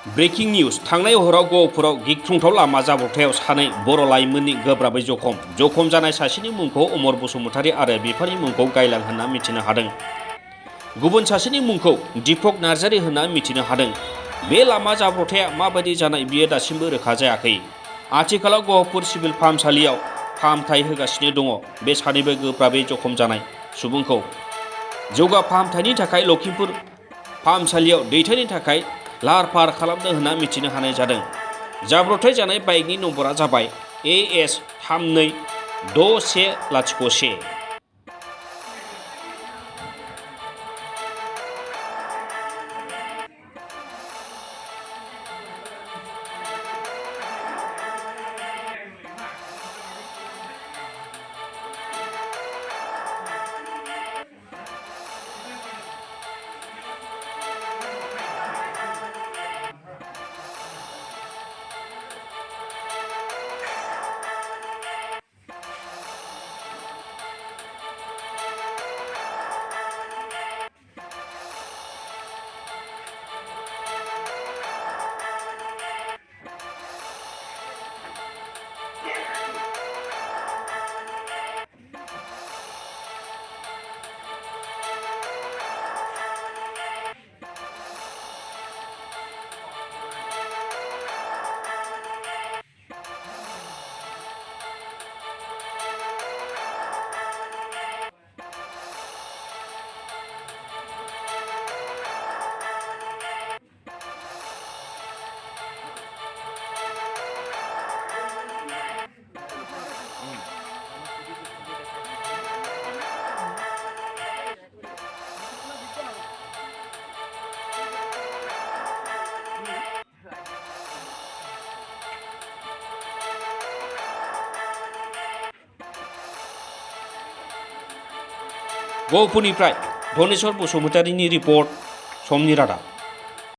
Breaking news थांनाय हराव गहपुराव गिख्रंथाव लामा जाब्रबथायाव सानै बर' लाइमोननि गोब्राबै जखम जानाय सासेनि मुंखौ अमर बसुमतारी आरो बिफानि मुंखौ गायलां होनना मिथिनो हादों। गुबुन सासेनि मुंखौ दीपक नार्जारी होनना मिथिनो हादों। बे लामा जाब्रबथाया माबायदि जानाय बियो दासिमबो रोखा जायाखै। आथिखालाव गहपुर सिभिल फाहामसालियाव फाहामथाय होगासिनो दङ। बे सानैबो गोब्राबै जखम जानाय सुबुंखौ जौगा फाहामथायनि थाखाय लखिमपुर फाहामसालियाव दैथायनो थाखाय लाहार फाहार खालामदों होनना मिथिनो हानाय जादों। जाब्रबथाय जानाय बाइकनि नम्बरा जाबाय AS 326101। गहपुरनिफ्राय धनेश्वर बसुमतारीनि रिपर्ट, समनि रादाब।